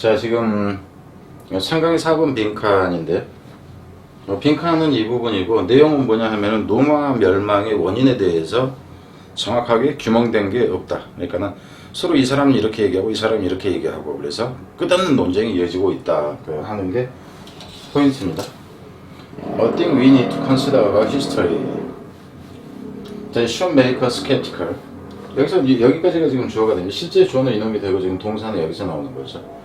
자, 지금 상강이 4번 빈칸인데 빈칸은 이 부분이고 내용은 뭐냐 하면은 노마 멸망의 원인에 대해서 정확하게 규명된 게 없다. 그러니까는 서로 이 사람이 이렇게 얘기하고 이 사람이 이렇게 얘기하고 그래서 끝없는 논쟁이 이어지고 있다 하는 게 포인트입니다. A thing we need to consider about history that should make us skeptical. 여기까지가 지금 주어가 되는데 실제 주어는 이놈이 되고 지금 동사는 여기서 나오는 거죠.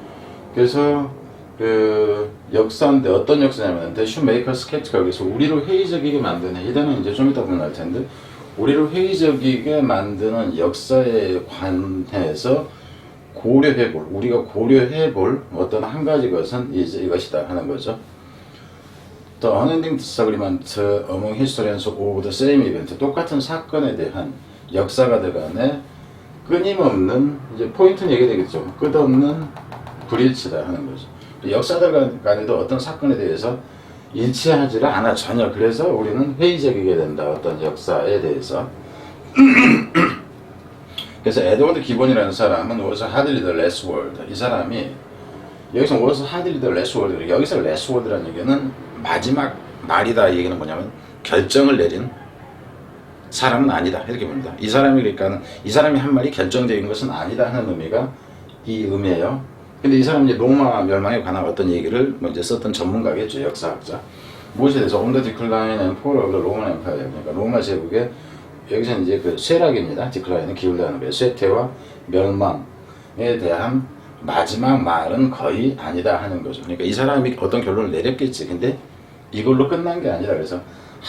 그래서 그 역사인데 어떤 역사냐면 that should make us skeptical. 그래서 우리를 회의적이게 만드는 이단은 이제 좀 이따 보면 알 텐데 우리를 회의적이게 만드는 역사에 관해서 고려해볼 우리가 고려해볼 어떤 한 가지 것은 이것이다 하는 거죠. The unending disagreement among historians of the same event. 똑같은 사건에 대한 역사가들 간에 끊임없는 이제 포인트는 얘기되겠죠. 끝없는 불일치다 하는 거죠. 역사들 간에도 어떤 사건에 대해서 일치하지를 않아 전혀. 그래서 우리는 회의적이게 된다. 어떤 역사에 대해서. 그래서 에드워드 기본이라는 사람은 was hardly the last word. 이 사람이 여기서 was hardly the last word. 여기서 last word라는 얘기는 마지막 말이다. 이 얘기는 뭐냐면 결정을 내린 사람은 아니다. 이렇게 봅니다. 이 사람이 그러니까 이 사람이 한 말이 결정적인 것은 아니다 하는 의미가 이 의미예요. 근데 이 사람이 이제 로마 멸망에 관한 어떤 얘기를 먼저 썼던 전문가겠죠. 역사학자. 무엇에 대해서 On the decline and fall of the Roman Empire. 그러니까 로마 제국의 여기서는 이제 그 쇠락입니다. 디클라인은 기울다는 거예요. 쇠퇴와 멸망에 대한 마지막 말은 거의 아니다 하는 거죠. 그러니까 이 사람이 어떤 결론을 내렸겠지. 근데 이걸로 끝난 게 아니라 그래서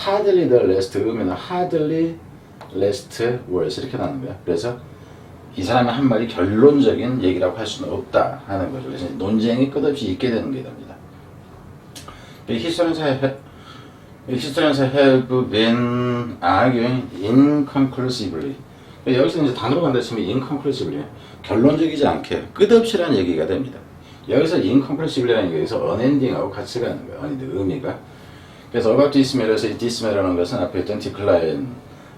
hardly the last 의미는 hardly last words 이렇게 나오는 거야. 그래서 이 사람의 한 말이 결론적인 얘기라고 할 수는 없다 하는 거죠. 그래서 논쟁이 끝없이 있게 되는 게 됩니다. Historians have been arguing inconclusively. 여기서 이제 단어로 간다 치면 inconclusively 결론적이지 않게 끝없이라는 얘기가 됩니다. 여기서 inconclusively라는 게 여기서 unending하고 같이 가는 거예요. unending 의미가. 그래서 about this matter에서 이 this matter라는 것은 앞에 있던 decline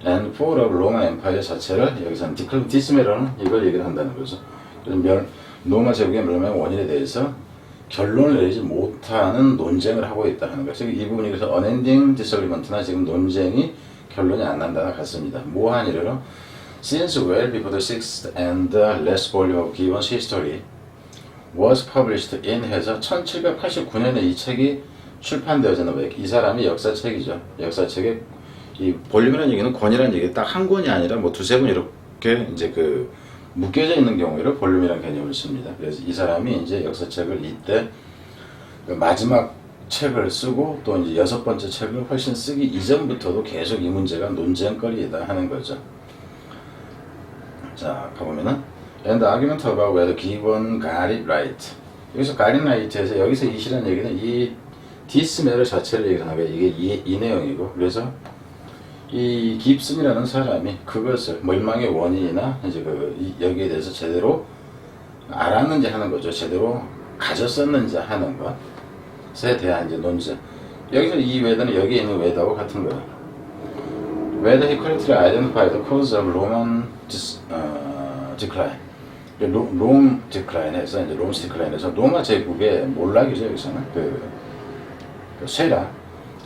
and fall of Roman Empire 자체를 여기서는 this matter는 이걸 얘기를 한다는 거죠. 그래서 로마 제국의 멸망의 원인에 대해서 결론을 내리지 못하는 논쟁을 하고 있다 하는 거죠. 이 부분이 그래서 unending disagreement나 지금 논쟁이 결론이 안 난다나 같습니다. 뭐한 이래로 Since well before the sixth and the last volume of Gibbon's history was published in 해서 1789년에 이 책이 출판되어지는 왜? 이 사람이 역사책이죠. 역사책에 이 볼륨이라는 얘기는 권이라는 얘기 딱 한 권이 아니라 뭐 두세 권 이렇게 이제 그 묶여져 있는 경우를 볼륨이라는 개념을 씁니다. 그래서 이 사람이 이제 역사책을 이때 그 마지막 책을 쓰고 또 이제 여섯 번째 책을 훨씬 쓰기 이전부터도 계속 이 문제가 논쟁거리이다 하는 거죠. 자, 가보면은 And the argument about whether Gibbon got it right. 여기서 got it right에서 여기서 이 시라는 얘기는 이 this matter 자체를 얘기하는 거예요. 이게 이 내용이고 그래서 이 깁슨이라는 사람이 그것을 멸망의 원인이나 이제 여기에 대해서 제대로 알았는지 하는 거죠. 제대로 가졌었는지 하는 것에 대한 이제 논쟁. 여기서 이 whether는 여기에 있는 whether하고 같은 거예요. Whether he correctly identified the cause of Roman decline. 롬 디클라인에서 이제 롬 디클라인에서 로마 제국의 몰락이죠. 여기서는 그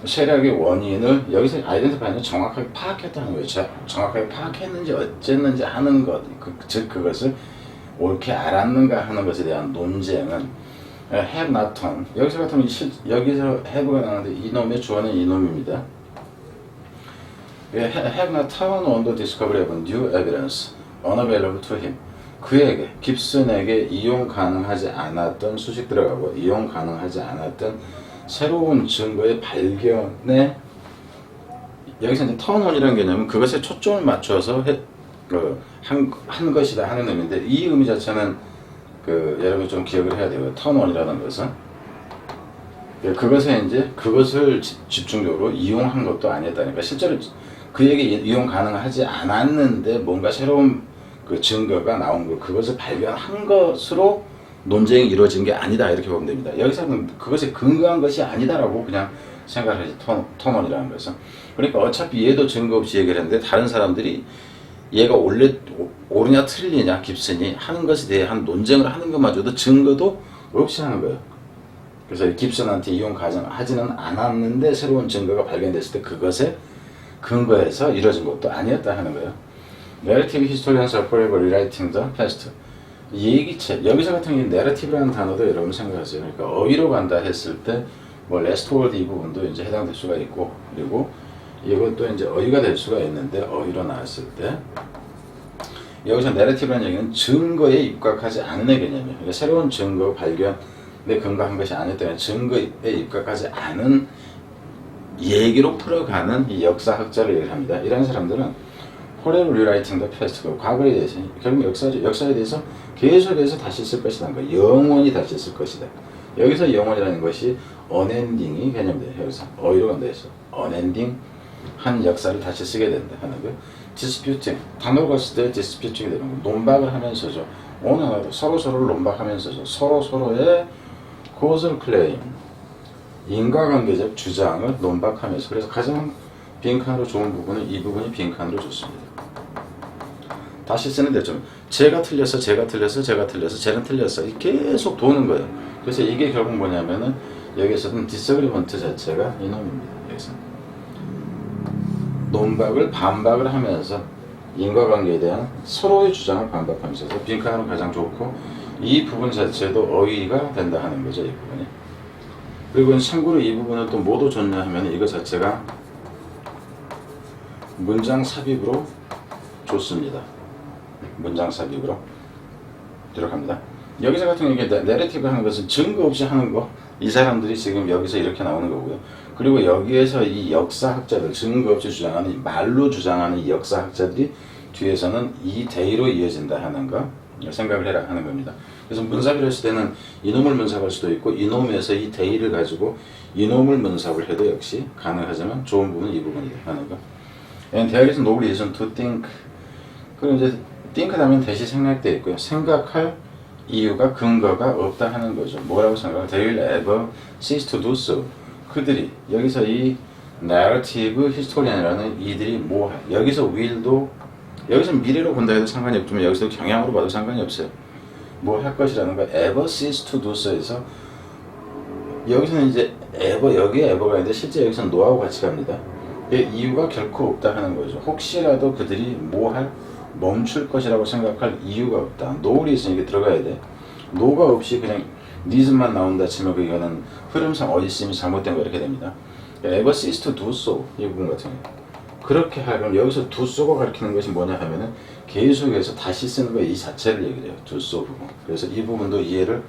쇠락의 원인을 여기서 아이덴티파이는 정확하게 파악했다는 거예요. 정확하게 파악했는지 어쨌는지 하는 것, 즉 그것을 옳게 알았는가 하는 것에 대한 논쟁은 have not turned. 여기서 같으면 여기서 have가 나오는데 이놈의 주어는 이놈입니다. have not turned on the discovery of new evidence unavailable to him. 그에게 깁슨에게 이용 가능하지 않았던 수식 들어가고 이용 가능하지 않았던 새로운 증거의 발견에 여기서 이제 턴온이라는 개념은 그것에 초점을 맞춰서 한 것이다 하는 의미인데 이 의미 자체는 여러분 좀 기억을 해야 돼요. 턴온이라는 것은 그것에 이제 그것을 집중적으로 이용한 것도 아니었다니까 실제로 그에게 이용 가능하지 않았는데 뭔가 새로운 그 증거가 나온 거 그것을 발견한 것으로 논쟁이 이루어진 게 아니다 이렇게 보면 됩니다. 여기서는 그것에 근거한 것이 아니다라고 그냥 생각을 하지 토먼이라는 것은. 그러니까 어차피 얘도 증거 없이 얘기를 했는데 다른 사람들이 얘가 옳으냐 틀리냐 깁슨이 하는 것에 대한 논쟁을 하는 것마저도 증거도 없이 하는 거예요. 그래서 깁슨한테 이혼 가정하지는 않았는데 새로운 증거가 발견됐을 때 그것에 근거해서 이루어진 것도 아니었다 하는 거예요. Narrative historians are forever rewriting the past. 얘기책, 여기서 같은 경우에 narrative라는 단어도 여러분 생각하세요. 그러니까 어휘로 간다 했을 때 뭐 last word 이 부분도 이제 해당될 수가 있고, 그리고 이것도 이제 어휘가 될 수가 있는데 어휘로 나왔을 때 여기서 narrative라는 얘기는 증거에 입각하지 않는 개념이에요. 그러니까 새로운 증거 발견에 근거한 것이 아니기 때문에 증거에 입각하지 않은 얘기로 풀어가는 이 역사학자를 얘기를 합니다. 이런 사람들은 forever rewriting the past, 과거에 대해서 결국 역사에 대해서 계속해서 다시 쓸 것이라는 거, 영원히 다시 쓸 것이다. 여기서 영원이라는 것이 unending이 개념돼요. 여기서 어휘로 간다 해서 unending 한 역사를 다시 쓰게 된다 하는 거. disputing, 단어로 갔을 때 disputing이 되는 거, 논박을 하면서죠. 오늘 하나도 서로를 논박하면서죠. 서로의 causal claim, 인과관계적 주장을 논박하면서, 그래서 가장 빈칸으로 좋은 부분은 이 부분이 빈칸으로 좋습니다. 다시 쓰는 대점, 제가 틀렸어, 쟤는 틀렸어, 계속 도는 거예요. 그래서 이게 결국 뭐냐면은 여기서는 disagreement 자체가 이놈입니다. 여기서 논박을 반박을 하면서 인과관계에 대한 서로의 주장을 반박하면서 빈칸으로 가장 좋고, 이 부분 자체도 어휘가 된다 하는 거죠. 이 부분이. 그리고 참고로 이 부분을 또 뭐도 좋냐 하면 이거 자체가 문장 삽입으로 좋습니다. 문장 삽입으로 들어갑니다. 여기서 같은 경우에 내러티브 하는 것은 증거 없이 하는 거, 이 사람들이 지금 여기서 이렇게 나오는 거고요. 그리고 여기에서 이 역사학자들, 증거 없이 주장하는, 말로 주장하는 이 역사학자들이 뒤에서는 이 대의로 이어진다 하는 거 생각을 해라 하는 겁니다. 그래서 문삽을 했을 때는 이놈을 문삽할 수도 있고, 이놈에서 이 대의를 가지고 이놈을 문삽을 해도 역시 가능하지만 좋은 부분은 이 부분이다 하는 거. And there is no reason to think. 그럼 이제 think 하면 대시 생략되어 있고요. 생각할 이유가, 근거가 없다 하는 거죠. 뭐라고 생각하면 they will ever cease to do so. 그들이 여기서 이 narrative historian이라는 이들이 뭐, 여기서 will도, 여기서 미래로 본다 해도 상관이 없지만 여기서 경향으로 봐도 상관이 없어요. 뭐 할 것이라는 거, ever cease to do so에서 여기서는 이제 ever, 여기에 ever가 있는데 실제 여기서는 no하고 같이 갑니다. 이유가 결코 없다 하는 거죠. 혹시라도 그들이 뭐 할, 멈출 것이라고 생각할 이유가 없다. no reason 이게 들어가야 돼. no가 없이 그냥 needs만 나온다 치면 그거는 흐름상 어디쯤이 잘못된 거 이렇게 됩니다. ever cease to do so 이 부분 같은 경우. 그렇게 하면 여기서 do so가 가리키는 것이 뭐냐 하면은 계속해서 다시 쓰는 거 이 자체를 얘기를 해요. do so 부분. 그래서 이 부분도 이해를,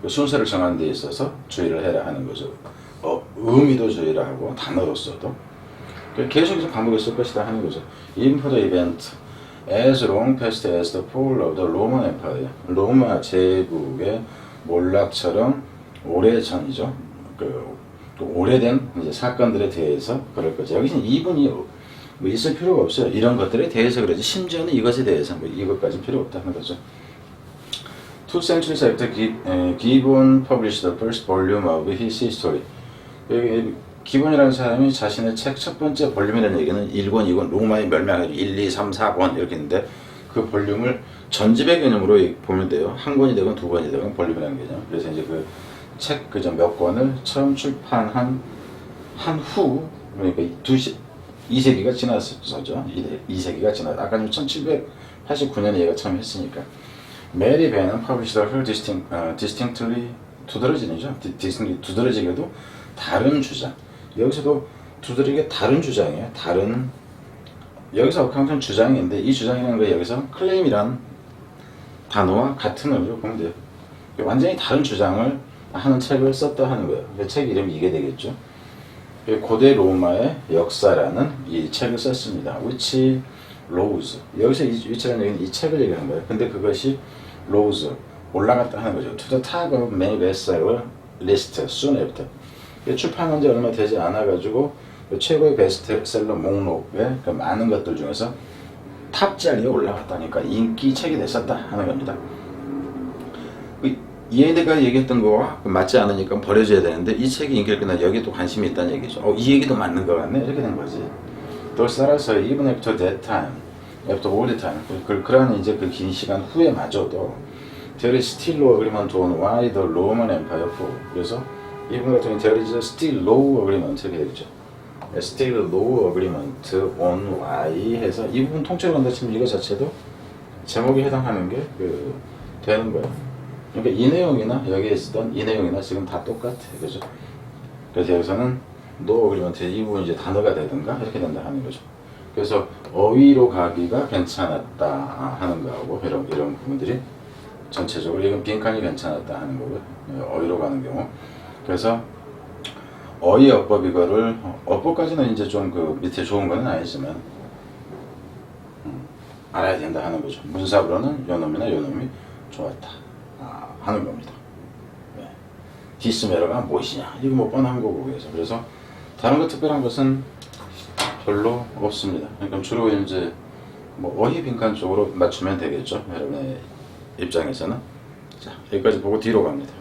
순서를 정하는 데 있어서 주의를 해라 하는 거죠. 의미도 주의를 하고 단어로서도 계속해서 반복을 쓸 것이다 하는 거죠. Even for the event as long past as the fall of the Roman Empire, 로마 제국의 몰락처럼 오래전이죠. 오래된 이제 사건들에 대해서 그럴 거죠. 여기는 이분이 뭐 있을 필요가 없어요. 이런 것들에 대해서 그러지. 심지어는 이것에 대해서 뭐 이것까지 필요 없다는 거죠. 2 centuries after Gibbon published the first volume of his history. 기본이라는 사람이 자신의 책 첫 번째 볼륨이라는 얘기는 1권, 2권, 로마의 멸망을 1, 2, 3, 4권 이렇게 있는데 그 볼륨을 전집의 개념으로 보면 돼요. 한 권이 되건 두 권이 되건 볼륨이라는 개념. 그래서 이제 그 책 그저 몇 권을 처음 출판한 후, 그러니까 2세기가 지났었죠. 2세기가 지났. 아까 1789년에 얘가 처음 했으니까. 메리 벤은 published her distinctly 두드러지죠. 두드러지게도 다른 주장. 여기서도 두드러지게 다른 주장이에요. 다른, 여기서 어카운트는 주장인데 이 주장이라는 거 여기서 클레임이란 단어와 같은 의미로 보면 돼요. 완전히 다른 주장을 하는 책을 썼다 하는 거예요. 그 책 이름이 이게 되겠죠. 고대 로마의 역사라는 이 책을 썼습니다. which rose. 여기서 이 책은 얘기는 이 책을 얘기하는 거예요. 근데 그것이 rose, 올라갔다 하는 거죠. to the top of many bestseller list soon after. 출판한 지 얼마 되지 않아가지고 최고의 베스트셀러 목록에 그 많은 것들 중에서 탑 자리에 올라갔다니까 인기 책이 됐었다 하는 겁니다. 얘네가 얘기했던 거와 맞지 않으니까 버려줘야 되는데 이 책이 인기를 끝나 여기에 또 관심이 있다는 얘기죠. 이 얘기도 맞는 것 같네 이렇게 된 거지. Thus 따라서 even after that time, after all the time, 그러한 이제 그 긴 시간 후에 마저도 There is still no agreement on why the Roman Empire fell. 그래서 이 부분 같은 경우는 There is still no agreement 이렇게 되겠죠. Still no agreement on why 해서 이 부분 통째로 간다 치면 이거 자체도 제목에 해당하는 게 되는 거예요. 그러니까 이 내용이나 여기에 쓰던 이 내용이나 지금 다 똑같아, 그죠? 그래서 여기서는 no agreement 이 부분 이제 단어가 되든가 이렇게 된다 하는 거죠. 그래서 어휘로 가기가 괜찮았다 하는 거하고 이런 부분들이 전체적으로 이건 빈칸이 괜찮았다 하는 거고요. 어휘로 가는 경우. 그래서 어휘 어법 이거를 어법까지는 이제 좀 밑에 좋은 건 아니지만 알아야 된다 하는 거죠. 문사부로는 요놈이나 요놈이 좋았다 하는 겁니다. 네. 디스메러가 무엇이냐 이거 뭐 뻔한 거고 그래서 다른 거 특별한 것은 별로 없습니다. 그러니까 주로 이제 뭐 어휘 빈칸 쪽으로 맞추면 되겠죠. 여러분의 입장에서는. 자, 여기까지 보고 뒤로 갑니다.